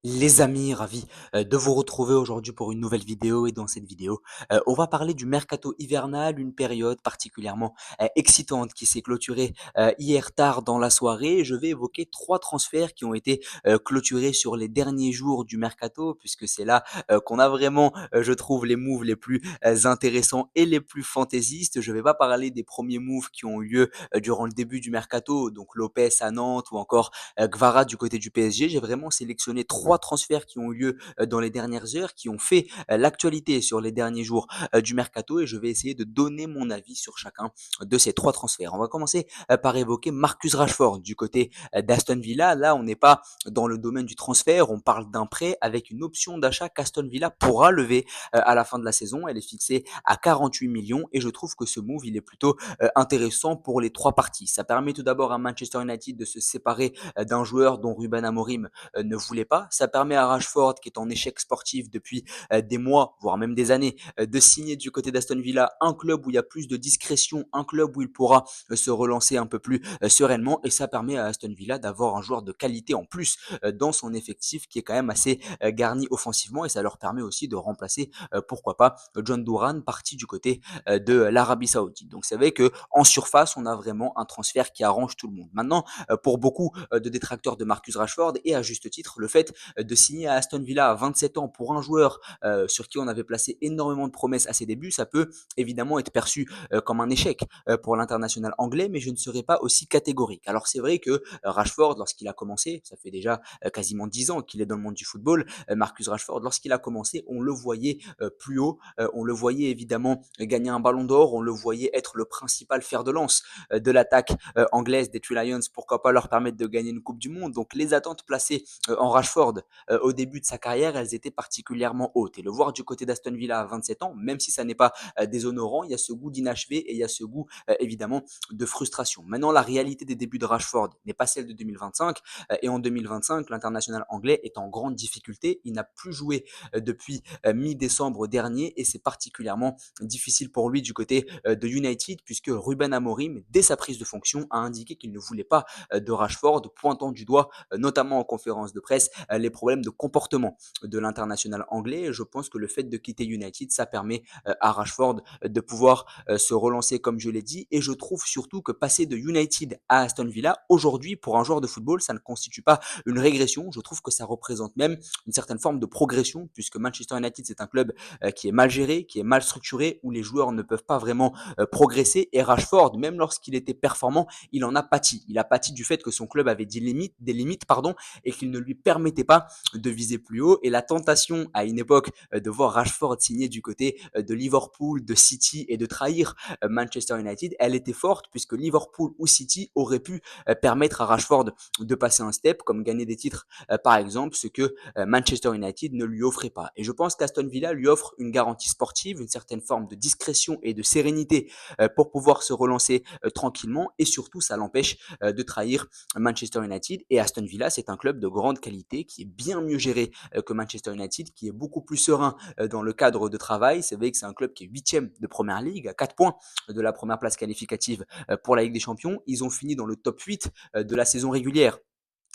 Les amis, ravi de vous retrouver aujourd'hui pour une nouvelle vidéo et dans cette vidéo, on va parler du mercato hivernal, une période particulièrement, excitante qui s'est clôturée, hier tard dans la soirée. Je vais évoquer 3 transferts qui ont été, clôturés sur les derniers jours du mercato puisque c'est là, qu'on a vraiment, je trouve les moves les plus, intéressants et les plus fantaisistes. Je vais pas parler des premiers moves qui ont eu lieu, durant le début du mercato, donc Lopez à Nantes ou encore Kvara du côté du PSG. J'ai vraiment sélectionné 3 transferts qui ont eu lieu dans les dernières heures, qui ont fait l'actualité sur les derniers jours du mercato et je vais essayer de donner mon avis sur chacun de ces 3 transferts. On va commencer par évoquer Marcus Rashford du côté d'Aston Villa. Là, on n'est pas dans le domaine du transfert, on parle d'un prêt avec une option d'achat qu'Aston Villa pourra lever à la fin de la saison. Elle est fixée à 48 millions et je trouve que ce move, il est plutôt intéressant pour les 3 parties. Ça permet tout d'abord à Manchester United de se séparer d'un joueur dont Ruben Amorim ne voulait pas. Ça permet à Rashford, qui est en échec sportif depuis des mois, voire même des années, de signer du côté d'Aston Villa un club où il y a plus de discrétion, un club où il pourra se relancer un peu plus sereinement. Et ça permet à Aston Villa d'avoir un joueur de qualité en plus dans son effectif qui est quand même assez garni offensivement. Et ça leur permet aussi de remplacer, pourquoi pas, John Duran, parti du côté de l'Arabie Saoudite. Donc c'est vrai que en surface, on a vraiment un transfert qui arrange tout le monde. Maintenant, pour beaucoup de détracteurs de Marcus Rashford et à juste titre le fait de signer à Aston Villa à 27 ans pour un joueur sur qui on avait placé énormément de promesses à ses débuts, ça peut évidemment être perçu comme un échec pour l'international anglais, mais je ne serai pas aussi catégorique. Alors c'est vrai que Rashford, lorsqu'il a commencé, ça fait déjà quasiment 10 ans qu'il est dans le monde du football, Marcus Rashford, lorsqu'il a commencé, on le voyait plus haut, on le voyait évidemment gagner un ballon d'or, on le voyait être le principal fer de lance de l'attaque anglaise des Three Lions, pourquoi pas leur permettre de gagner une Coupe du Monde. Donc les attentes placées en Rashford au début de sa carrière, elles étaient particulièrement hautes. Et le voir du côté d'Aston Villa à 27 ans, même si ça n'est pas déshonorant, il y a ce goût d'inachevé et il y a ce goût évidemment de frustration. Maintenant, la réalité des débuts de Rashford n'est pas celle de 2025 et en 2025, l'international anglais est en grande difficulté. Il n'a plus joué depuis mi-décembre dernier et c'est particulièrement difficile pour lui du côté de United puisque Ruben Amorim, dès sa prise de fonction, a indiqué qu'il ne voulait pas de Rashford, pointant du doigt, notamment en conférence de presse, les problèmes de comportement de l'international anglais. Et je pense que le fait de quitter United, ça permet à Rashford de pouvoir se relancer comme je l'ai dit. Et je trouve surtout que passer de United à Aston Villa, aujourd'hui, pour un joueur de football, ça ne constitue pas une régression. Je trouve que ça représente même une certaine forme de progression, puisque Manchester United, c'est un club qui est mal géré, qui est mal structuré, où les joueurs ne peuvent pas vraiment progresser. Et Rashford, même lorsqu'il était performant, il en a pâti. Il a pâti du fait que son club avait des limites pardon, et qu'il ne lui permettait pas de viser plus haut. Et la tentation à une époque de voir Rashford signer du côté de Liverpool, de City et de trahir Manchester United, elle était forte puisque Liverpool ou City auraient pu permettre à Rashford de passer un step, comme gagner des titres par exemple, ce que Manchester United ne lui offrait pas. Et je pense qu'Aston Villa lui offre une garantie sportive, une certaine forme de discrétion et de sérénité pour pouvoir se relancer tranquillement et surtout ça l'empêche de trahir Manchester United. Et Aston Villa, c'est un club de grande qualité qui est bien mieux géré que Manchester United, qui est beaucoup plus serein dans le cadre de travail. C'est vrai que c'est un club qui est huitième de Première Ligue, à 4 points de la première place qualificative pour la Ligue des Champions. Ils ont fini dans le top 8 de la saison régulière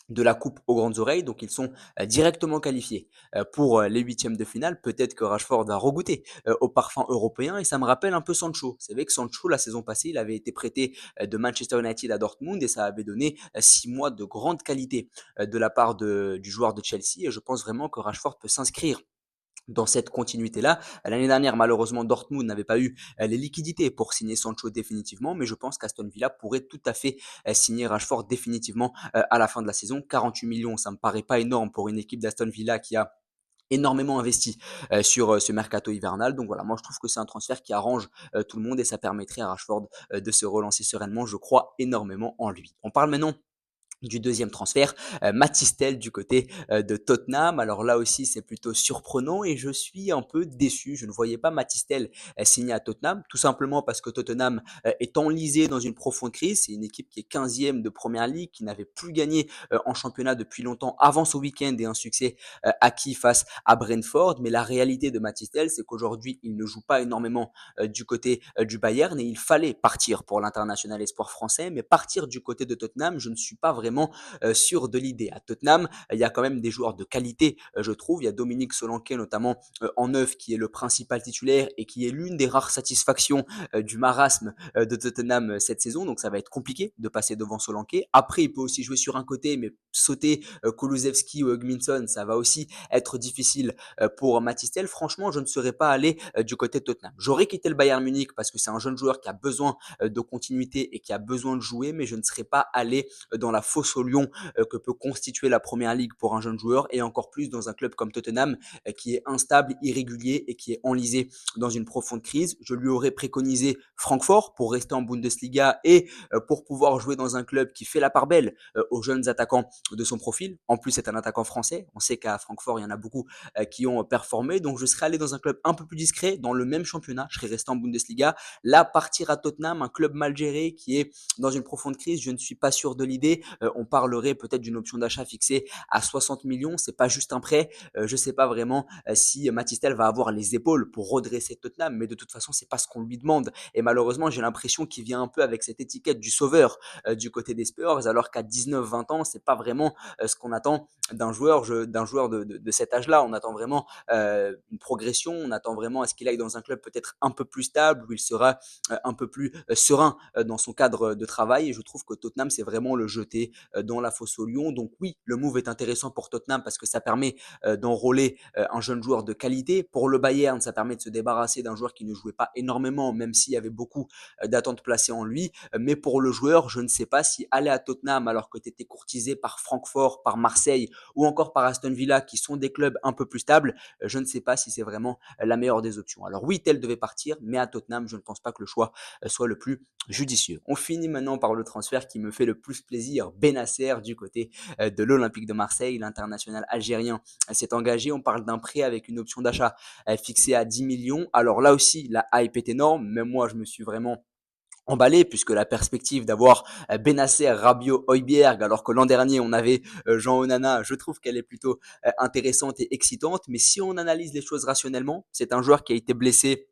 de la coupe aux grandes oreilles, donc ils sont directement qualifiés pour les huitièmes de finale. Peut-être que Rashford va regoûter au parfum européen et ça me rappelle un peu Sancho. C'est vrai que Sancho, la saison passée, il avait été prêté de Manchester United à Dortmund et ça avait donné 6 mois de grande qualité de la part du joueur de Chelsea et je pense vraiment que Rashford peut s'inscrire dans cette continuité-là. L'année dernière, malheureusement, Dortmund n'avait pas eu les liquidités pour signer Sancho définitivement, mais je pense qu'Aston Villa pourrait tout à fait signer Rashford définitivement à la fin de la saison. 48 millions, ça me paraît pas énorme pour une équipe d'Aston Villa qui a énormément investi sur ce mercato hivernal. Donc voilà, moi je trouve que c'est un transfert qui arrange tout le monde et ça permettrait à Rashford de se relancer sereinement. Je crois énormément en lui. On parle maintenant du deuxième transfert, Mathys Tel du côté de Tottenham. Alors là aussi, c'est plutôt surprenant et je suis un peu déçu. Je ne voyais pas Mathys Tel signer à Tottenham, tout simplement parce que Tottenham est enlisé dans une profonde crise. C'est une équipe qui est 15e de Première Ligue, qui n'avait plus gagné en championnat depuis longtemps avant ce week-end et un succès acquis face à Brentford. Mais la réalité de Mathys Tel, c'est qu'aujourd'hui, il ne joue pas énormément du côté du Bayern et il fallait partir pour l'international espoir français. Mais partir du côté de Tottenham, je ne suis pas vraiment vraiment sûr de l'idée. À Tottenham, il y a quand même des joueurs de qualité, je trouve. Il y a Dominique Solanke notamment en neuf qui est le principal titulaire et qui est l'une des rares satisfactions du marasme de Tottenham cette saison. Donc ça va être compliqué de passer devant Solanke. Après, il peut aussi jouer sur un côté, mais sauter Kulusevski ou Hugminson, ça va aussi être difficile pour Matistel. Franchement, je ne serais pas allé du côté de Tottenham. J'aurais quitté le Bayern Munich parce que c'est un jeune joueur qui a besoin de continuité et qui a besoin de jouer, mais je ne serais pas allé dans la fosse au lion que peut constituer la première ligue pour un jeune joueur et encore plus dans un club comme Tottenham qui est instable, irrégulier et qui est enlisé dans une profonde crise. Je lui aurais préconisé Francfort pour rester en Bundesliga et pour pouvoir jouer dans un club qui fait la part belle aux jeunes attaquants de son profil. En plus, c'est un attaquant français. On sait qu'à Francfort, il y en a beaucoup qui ont performé. Donc, je serais allé dans un club un peu plus discret, dans le même championnat. Je serais resté en Bundesliga. Là, partir à Tottenham, un club mal géré qui est dans une profonde crise, je ne suis pas sûr de l'idée. On parlerait peut-être d'une option d'achat fixée à 60 millions. C'est pas juste un prêt. Je ne sais pas vraiment si Matistel va avoir les épaules pour redresser Tottenham, mais de toute façon, c'est pas ce qu'on lui demande. Et malheureusement, j'ai l'impression qu'il vient un peu avec cette étiquette du sauveur du côté des Spurs, alors qu'à 19-20 ans, c'est pas vraiment ce qu'on attend d'un joueur de cet âge-là. On attend vraiment une progression, on attend vraiment à ce qu'il aille dans un club peut-être un peu plus stable, où il sera un peu plus serein dans son cadre de travail. Et je trouve que Tottenham, c'est vraiment le jeter dans la fosse au lion. Donc oui, le move est intéressant pour Tottenham parce que ça permet d'enrôler un jeune joueur de qualité. Pour le Bayern, ça permet de se débarrasser d'un joueur qui ne jouait pas énormément, même s'il y avait beaucoup d'attentes placées en lui. Mais pour le joueur, je ne sais pas si aller à Tottenham alors que tu étais courtisé par Francfort, par Marseille ou encore par Aston Villa, qui sont des clubs un peu plus stables, je ne sais pas si c'est vraiment la meilleure des options. Alors oui, Tel devait partir, mais à Tottenham, je ne pense pas que le choix soit le plus judicieux. On finit maintenant par le transfert qui me fait le plus plaisir, Benasser du côté de l'Olympique de Marseille. L'international algérien s'est engagé. On parle d'un prêt avec une option d'achat fixée à 10 millions. Alors là aussi, la hype est énorme. Même moi, je me suis vraiment emballé puisque la perspective d'avoir Benasser, Rabiot, Højbjerg alors que l'an dernier on avait Jean Onana, je trouve qu'elle est plutôt intéressante et excitante. Mais si on analyse les choses rationnellement, c'est un joueur qui a été blessé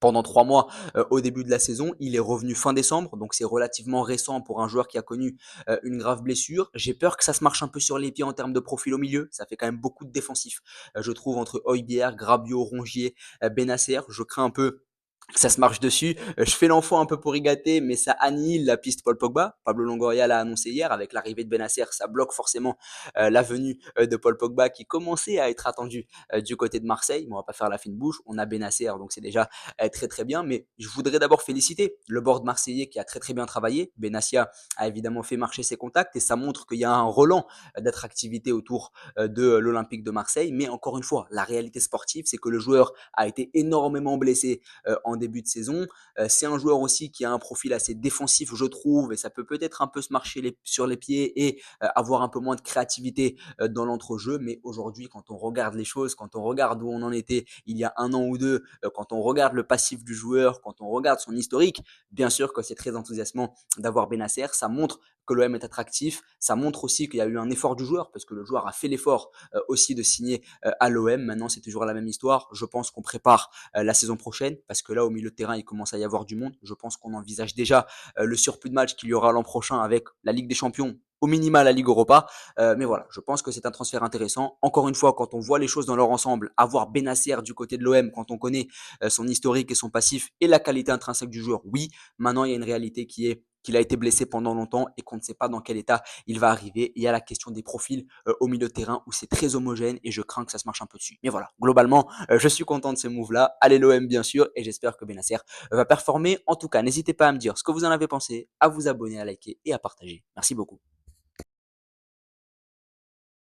pendant 3 mois au début de la saison. Il est revenu fin décembre, donc c'est relativement récent pour un joueur qui a connu une grave blessure. J'ai peur que ça se marche un peu sur les pieds en termes de profil au milieu. Ça fait quand même beaucoup de défensifs, je trouve, entre Højbjerg, Rabiot, Rongier, Benasser. Je crains un peu ça se marche dessus. Je fais l'enfant un peu pour y gâter, mais ça annihile la piste Paul Pogba. Pablo Longoria l'a annoncé hier avec l'arrivée de Benasser. Ça bloque forcément la venue de Paul Pogba qui commençait à être attendu du côté de Marseille. Mais on va pas faire la fine bouche. On a Benasser, donc c'est déjà très très bien. Mais je voudrais d'abord féliciter le board marseillais qui a très très bien travaillé. Benassia a évidemment fait marcher ses contacts et ça montre qu'il y a un relent d'attractivité autour de l'Olympique de Marseille. Mais encore une fois, la réalité sportive, c'est que le joueur a été énormément blessé en début de saison. C'est un joueur aussi qui a un profil assez défensif, je trouve, et ça peut peut-être un peu se marcher sur les pieds et avoir un peu moins de créativité dans l'entrejeu. Mais aujourd'hui, quand on regarde les choses, quand on regarde où on en était il y a un an ou deux, quand on regarde le passif du joueur, quand on regarde son historique, bien sûr que c'est très enthousiasmant d'avoir Benasser. Ça montre que l'OM est attractif. Ça montre aussi qu'il y a eu un effort du joueur, parce que le joueur a fait l'effort aussi de signer à l'OM. Maintenant, c'est toujours la même histoire. Je pense qu'on prépare la saison prochaine, parce que là, au milieu de terrain, il commence à y avoir du monde. Je pense qu'on envisage déjà le surplus de matchs qu'il y aura l'an prochain avec la Ligue des Champions, au minima la Ligue Europa. Mais voilà, je pense que c'est un transfert intéressant. Encore une fois, quand on voit les choses dans leur ensemble, avoir Benasser du côté de l'OM, quand on connaît son historique et son passif et la qualité intrinsèque du joueur, oui. Maintenant, il y a une réalité qui est qu'il a été blessé pendant longtemps et qu'on ne sait pas dans quel état il va arriver. Il y a la question des profils au milieu de terrain où c'est très homogène et je crains que ça se marche un peu dessus. Mais voilà, globalement, je suis content de ce move-là. Allez l'OM bien sûr et j'espère que Benasser va performer. En tout cas, n'hésitez pas à me dire ce que vous en avez pensé, à vous abonner, à liker et à partager. Merci beaucoup.